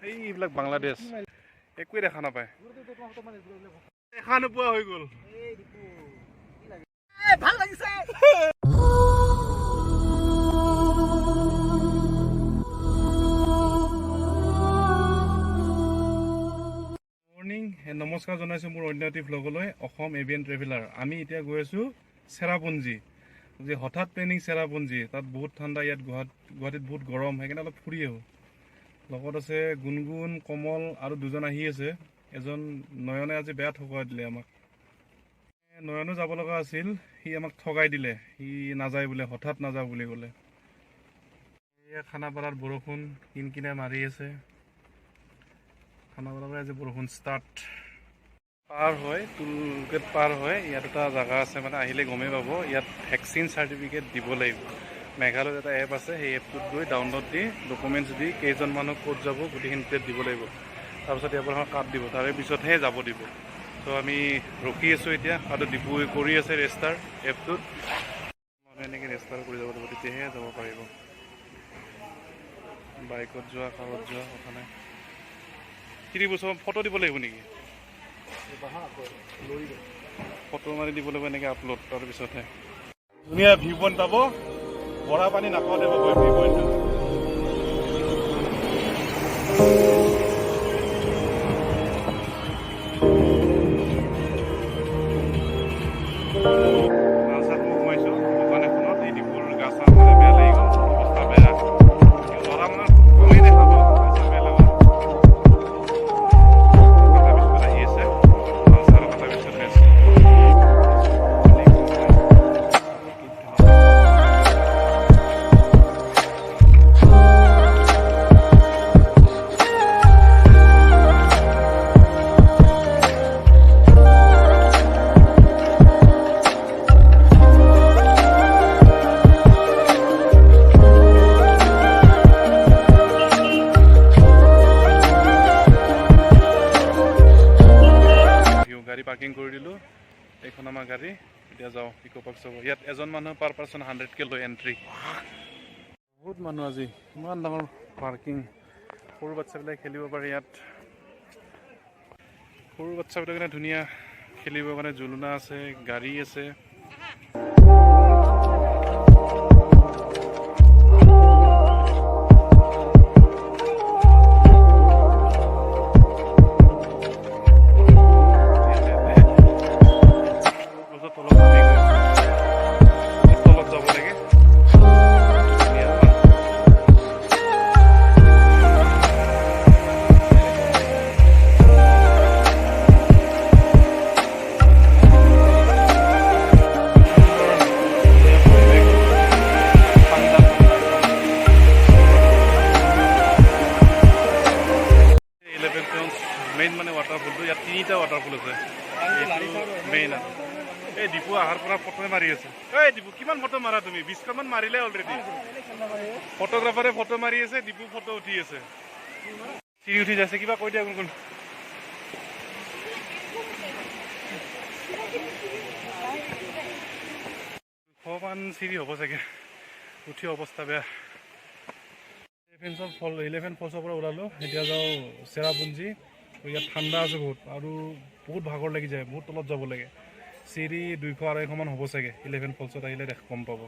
এইবিলাক বাংলাদেশ একোৱে দেখা নাপায়, দেখা নোপোৱা হৈ গ'ল। ভাল লাগিছে। মৰ্ণিং, নমস্কাৰ জনাইছোঁ মোৰ অন্য এটি ভ্লগলৈ, অসম এভিয়ান ট্ৰেভেলাৰ। আমি এতিয়া গৈ আছোঁ চেৰাপুঞ্জী। যে হঠাৎ প্লেনিং চেৰাপুঞ্জী, তাত বহুত ঠাণ্ডা, ইয়াত গুৱাহাটীত বহুত গৰম, সেইকাৰণে অলপ ফুৰি আহোঁ। লগত আছে গুণগুণ, কমল আৰু দুজন আহি আছে। এজন নয়নে আজি বেয়া ঠগাই দিলে আমাক। নয়নো যাব লগা আছিল, সি আমাক ঠগাই দিলে। সি নাযায় বোলে, হঠাৎ নাযাওঁ বুলি ক'লে। এয়া খানাপাৰাৰ বৰষুণ কিনকিনাই মাৰি আছে। খানাপাৰাৰ পৰা আজি বৰষুণ ষ্টাৰ্ট। পাৰ হয়, টুল গেট পাৰ হয়, ইয়াত এটা জেগা আছে, মানে আহিলে গমেই পাব। ইয়াত ভেকচিন চাৰ্টিফিকেট দিব লাগিব। মেঘালয়ত এটা এপ আছে, সেই এপটোত গৈ ডাউনলোড দি ডকুমেণ্টছ দি কেইজন মানুহ ক'ত যাব গোটেইখিনি ডিটেইল দিব লাগিব। তাৰপিছত ইয়াৰ পৰা কাৰ্ড দিব, তাৰে পিছতহে যাব দিব। চ' আমি ৰখি আছোঁ এতিয়া, আৰু ডিপু কৰি আছে ৰেজিষ্টাৰ এপটোত। মানুহে এনেকৈ ৰেজিষ্টাৰ কৰি যাব লাগিব, তেতিয়াহে যাব পাৰিব। বাইকত যোৱা, কাৰত যোৱা কথা নাই। কি বছৰ ফটো দিব লাগিব নেকি? ফটো মাৰি দিব লাগিব এনেকৈ আপলোড, তাৰপিছতহে ধুনীয়া ভিউ পইণ্ট পাব। বৰা পানী নাপাওঁতে পাব ভিউ পইণ্টটো। সোমাইছোঁ দোকান এখনত, এই ডিপুৰ গা চা মানে বেয়া লাগি গ'ল, অৱস্থা বেয়া। ল'ৰা মানে কমেই দেখা পাওঁ, গা বেয়া লগা। গাড়ী পাৰ্কিং কৰি দিলোঁ, এইখন আমাৰ গাড়ী। এতিয়া যাওঁ ইকো পাৰ্ক চাব। ইয়াত এজন মানুহ পাৰ পাৰ্চন 100কে লৈ এণ্ট্ৰি। বহুত মানুহ আজি, ইমান ডাঙৰ পাৰ্কিং। সৰু বাচ্ছাবিলাকে খেলিব পাৰে ইয়াত। সৰু বাচ্ছাবিলাকৰ কাৰণে ধুনীয়া খেলিবৰ কাৰণে জুলনা আছে, গাড়ী আছে। মেইন মানে ৱাটাৰফলটো, ইয়াত 3টা ৱাটাৰফল আছে। মেইন আৰু এই ডিপু অহাৰ পৰা ফটোৱে মাৰি আছে। এই ডিপু কিমান ফটো মাৰা তুমি? 20খনমান মাৰিলে অলৰেডি। ফটোগ্ৰাফাৰে ফটো মাৰি আছে, ডিপু ফটো উঠি আছে। চিৰি উঠি যাইছে, কিবা কৈ দিয়া কোন। সমান চিৰি হ'ব চাগে, উঠি অৱস্থা বেয়া। 11 ফলছৰ পৰা ওলালোঁ, এতিয়া যাওঁ চেৰাপুঞ্জী। ইয়াত ঠাণ্ডা আছে বহুত, আৰু বহুত ভাগৰ লাগি যায়, বহুত তলত যাব লাগে। চিৰি 200-250 মান হ'ব চাগে। 11 ফলছত আহিলে গম পাব।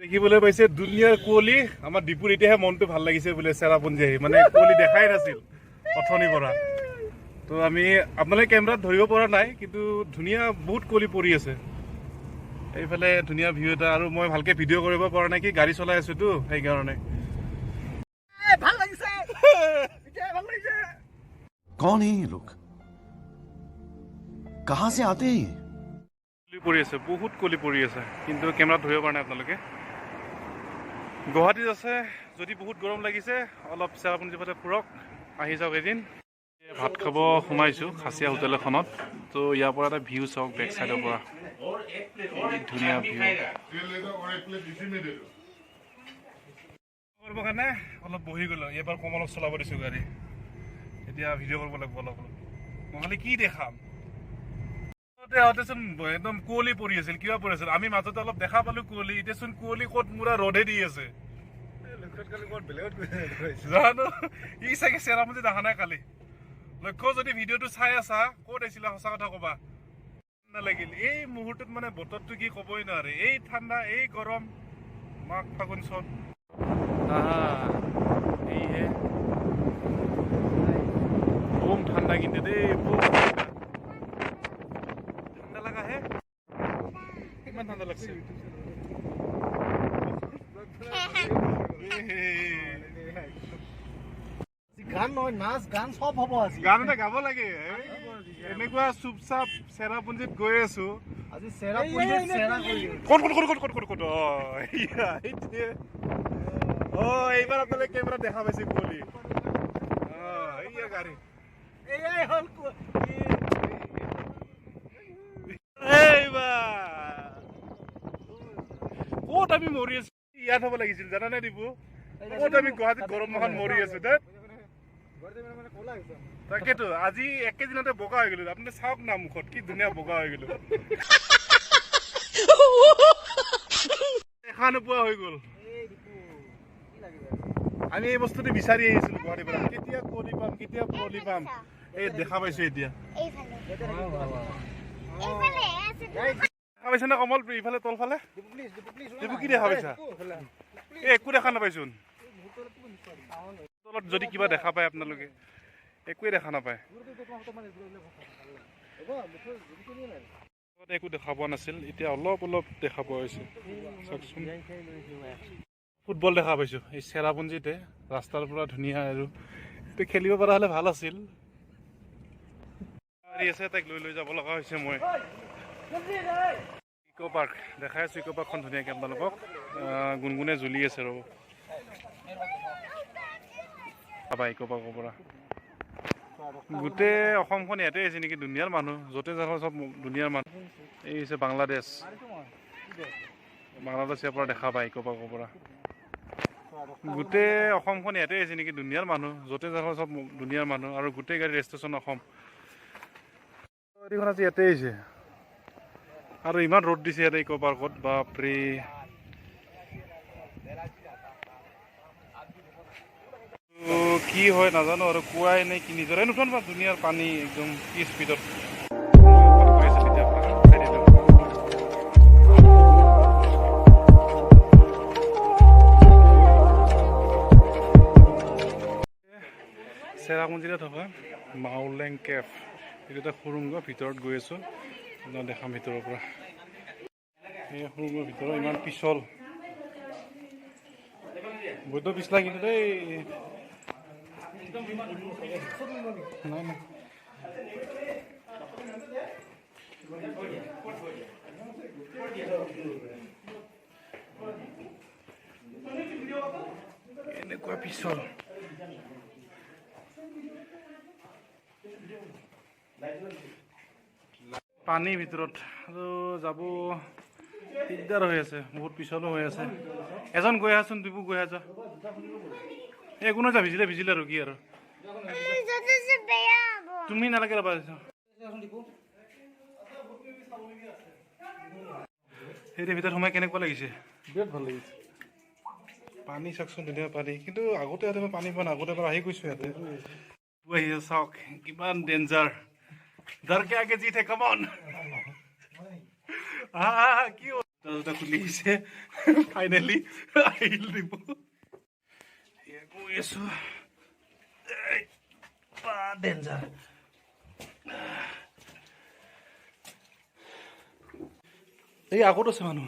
দেখিবলৈ পাইছে দুনিয়াৰ কুঁৱলী। আমাৰ ডিপুৰ এতিয়াহে মনটো ভাল লাগিছে বোলে চেৰাপুঞ্জী আহি, মানে কুঁৱলী দেখাই নাছিল অথনিৰ পৰা। তো আমি আপোনালোকে কেমেৰাত ধৰিব পৰা নাই, কিন্তু ধুনীয়া বহুত কুঁৱলী পৰি আছে। এইফালে ধুনীয়া ভিউ এটা, আৰু মই ভালকৈ ভিডিঅ' কৰিব পৰা নাই, কি গাড়ী চলাই আছোঁতো সেইকাৰণে। ভাল লাগিছে। कौन है ये लोग? कहां से आते हैं? কুঁৱলী পৰি আছে, বহুত কুঁৱলী পৰি আছে, কিন্তু কেমেৰাত ধৰিব পৰা নাই আপোনালোকে। গুৱাহাটীত আছে যদি বহুত গৰম লাগিছে, অলপ চেৰাপুঞ্জী ফালে ফুৰক, আহি যাওক এদিন। ভাত খাব সোমাইছোঁ খাচীয়া হোটেল এখনত। তো ইয়াৰ পৰা এটা ভিউ চাওক, বেক চাইডৰ পৰা ধুনীয়া ভিউ। কৰিব কাৰণে অলপ বহি গ'লোঁ, এইবাৰ কমলক চলাব দিছোঁ গাড়ী। এতিয়া ভিডিঅ' কৰিব লাগিব অলপ। নহ'লে কি দেখাম? চোন একদম কুঁৱলী পৰি আছিল, কিবা পৰি আছিল। আমি মাজতে অলপ দেখা পালোঁ কুঁৱলী, এতিয়া চোন কুঁৱলী ক'ত মুৰা ৰ'দে দি আছে। জানো ই চাগে চেৰাপুঞ্জী দেখা নাই কালি লক্ষ্য যদি ভিডিঅ'টো চাই আছা ক'ত আহিছিলা সঁচা কথা ক'বা নালাগিল এই মুহূৰ্তত মানে বতৰটো কি ক'বই নোৱাৰে এই ঠাণ্ডা এই গৰম মাঘ ফাগুন চ'ত এইহে বম ঠাণ্ডা কিন্তু দেই বম ঠাণ্ডা লাগা হে কিমান ঠাণ্ডা লাগছে গান নহয় নাচ গান সব হ'ব আজি গান এটা গাব লাগে এনেকুৱা চুপচাপ চেৰাপুঞ্জীত গৈ আছো আজি চেৰাপুঞ্জীত চেৰা কৰি ক'ত এইবাৰ আপোনালোকে কেমেৰাত দেখা পাইছে কুঁৱলী এইয়া গাড়ী এয়াই হ'ল ক'ত আমি মৰি আছো ইয়াত হ'ব লাগিছিল জানানে ডিবু ক'ত আমি গুৱাহাটীত গৰম মাহত মৰি আছো দে তাকেতো আজি একেদিনতে বগা হৈ গলো আপুনি চাওক না মুখত কি ধুনীয়া বগা হৈ গলো দেখা নোপোৱা হৈ গল আমি এই বস্তুটো বিচাৰি আহিছিলো গুৱাহাটীৰ পৰা কেতিয়া কুঁৱলী পাম এই দেখা পাইছো এতিয়া দেখা পাইছা নে কমল ইফালে তলফালে ডিবু কি দেখা পাইছা এই একো দেখা নাপাইচোন তলত যদি কিবা দেখা পায় আপোনালোকে একোৱে দেখা নাপায় একো দেখা পোৱা নাছিল এতিয়া অলপ দেখা পোৱা হৈছে চাওকচোন ফুটবল দেখা পাইছো এই চেৰাপুঞ্জীতে ৰাস্তাৰ পৰা ধুনীয়া আৰু খেলিব পৰা হ'লে ভাল আছিল আছে তাইক লৈ যাব লগা হৈছে মই ইক' পাৰ্ক দেখাই আছো ইক' পাৰ্কখন ধুনীয়াকৈ আপোনালোকক গুণগুণে জ্বলি আছে ৰ'ব ইক' পাৰ্কৰ পৰা গোটেই অসমখন ইয়াতে আছে নেকি দুনিয়াৰ মানুহ য'তে যাওঁ চব দুনিয়াৰ মানুহ এই হৈছে বাংলাদেশ ইয়াৰ পৰা দেখা পায় ইক' পাৰ্কৰ পৰা গোটেই অসমখন ইয়াতে আছে নেকি দুনিয়াৰ মানুহ য'তে যাওঁ চব দুনিয়াৰ মানুহ আৰু গোটেই গাড়ী ৰেজিষ্ট্ৰেশ্যন অসম গাড়ীখন আজি ইয়াতে আহিছে আৰু ইমান ৰ'দ দিছে ইয়াতে ইক' পাৰ্কত বাপৰে কি হয় নাজানো আৰু কুৱাই নে কি নিজৰে নুঠোন বা ধুনীয়াৰ পানী একদম কি স্পীডত চেৰাপুঞ্জীতে থকা মাউলেং কেফ এইটো এটা সুৰুংগ ভিতৰত গৈ আছো দেখাম ভিতৰৰ পৰা এই সুৰুংগৰ ভিতৰত ইমান পিছল বৈদ্য পিছলা কিন্তু দেই নাই এনেকুৱা পিছল পানীৰ ভিতৰত আৰু যাব দিগদাৰ হৈ আছে বহুত পিছলো হৈ আছে এজন গৈ আছোন ডিবু গৈ আছা একো নহয় যা ভিজিলে আৰু কি আৰু তুমি নালাগে ৰবা সেই ভিতৰত সোমাই কেনেকুৱা লাগিছে বিৰাট ভাল লাগিছে পানী চাওকচোন ধুনীয়া পানী কিন্তু আগতে মই পানী পোৱা নাই আগতে এবাৰ আহি গৈছো ইয়াতে চাওক কিমান ডেঞ্জাৰ डर के आगे जीत है कम ऑन কি জোতা খুলি আহিছে ফাইনেলি আহিল ডিবু গৈ আছো ডেঞ্জাৰ এই আগত আছে মানুহ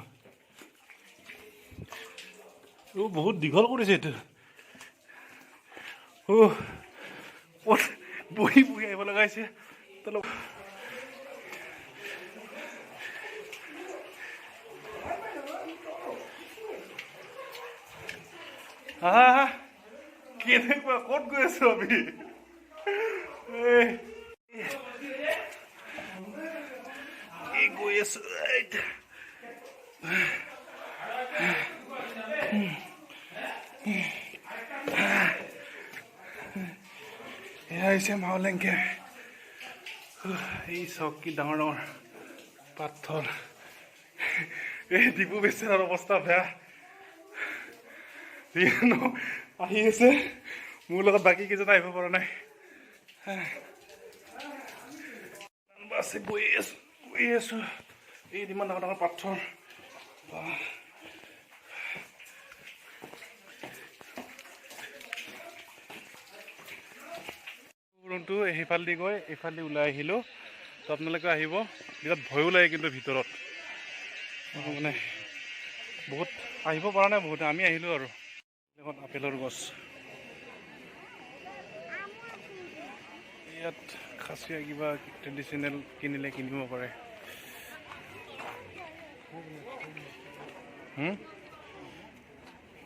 বহুত দীঘল কৰিছে এইটো বহি আহিব লগা হৈছে কেনেকুৱা ক'ত গৈ আছো আমি গৈ আছো এয়া হৈছে মাউলেং কেফ এই চক কি ডাঙৰ ডাঙৰ পাথৰ এই ডিবু বেচেৰাৰ অৱস্থা বেয়া আহি আছে মোৰ লগত বাকী কেইজন আহিব পৰা নাই বাছে গৈ আছো এই ইমান ডাঙৰ ডাঙৰ পাথৰ ৰুমটো সেইফালেদি গৈ এইফালেদি ওলাই আহিলোঁ তো আপোনালোকে আহিব বিৰাট ভয়ো লাগে কিন্তু ভিতৰত মানে বহুত আহিব পৰা নাই বহুতে আমি আহিলোঁ আৰু এখন আপেলৰ গছ ইয়াত খাচীয়া কিবা ট্ৰেডিশ্যনেল কিনিলে কিনিব পাৰে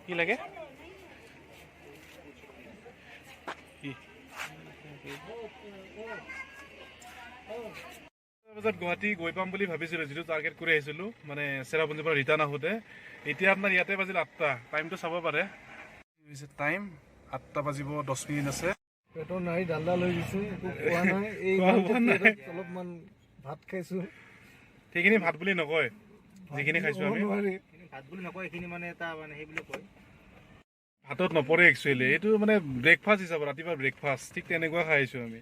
কি লাগে কি বজাত গুৱাহাটী গৈ পাম বুলি ভাবিছিলোঁ যিটো টাৰ্গেট কৰি আহিছিলোঁ মানে চেৰাপুঞ্জীৰ পৰা ৰিটাৰ্ণ আহোঁতে এতিয়া আপোনাৰ ইয়াতে বাজিল 8টা টাইমটো চাব পাৰে টাইম 8টা বাজিব 10 মিনিট আছে পেটৰ নাই ডালডা লৈ গৈছে একো খোৱা নাই এই অলপমান ভাত খাইছোঁ সেইখিনি ভাত বুলি নকয় যিখিনি খাইছোঁ আমি ভাত বুলি নকয় এইখিনি মানে এটা মানে সেই বুলি কয় ভাতত নপৰে একচুৱেলি এইটো মানে ব্ৰেকফাষ্ট হিচাপত ৰাতিপুৱা ব্ৰেকফাষ্ট ঠিক তেনেকুৱা খাই আহিছোঁ আমি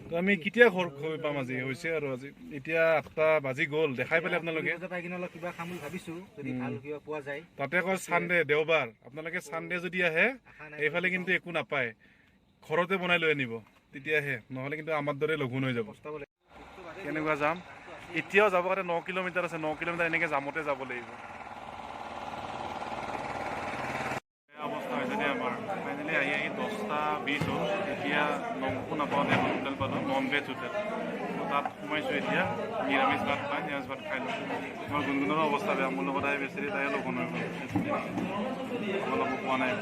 তো আমি কেতিয়া ঘৰ গৈ পাম আজি হৈছে আৰু আজি এতিয়া 8টা বাজি গ'ল দেখাই পালে আপোনালোকে পাই কিনে অলপ কিবা খাম বুলি ভাবিছোঁ যদি ভাল কিবা পোৱা যায় তাতে আকৌ ছানডে দেওবাৰ আপোনালোকে ছানডে যদি আহে এইফালে কিন্তু একো নাপায় ঘৰতে বনাই লৈ আনিব তেতিয়াহে নহ'লে কিন্তু আমাৰ দৰে লঘোণ হৈ যাব কেনেকুৱা যাম এতিয়াও যাব কাৰণে 9 কিলোমিটাৰ আছে 9 কিলোমিটাৰ এনেকৈ জামতে যাব লাগিব অৱস্থা হৈছে দেই আমাৰ ফাইনেলি আহি 10টা 20 হ'ল এতিয়া নংকো নাপাওঁতে এখন হোটেল পালোঁ নন ভেজ হোটেল তাত সোমাইছোঁ এতিয়া নিৰামিষ ভাত পাই নিৰামিষ ভাত খাই লওঁ আমাৰ গুণগুণৰো অৱস্থা বেয়া মোৰ লগত আহি বেছি তাই লঘোণ হৈ গ'ল অলপ পোৱা নাই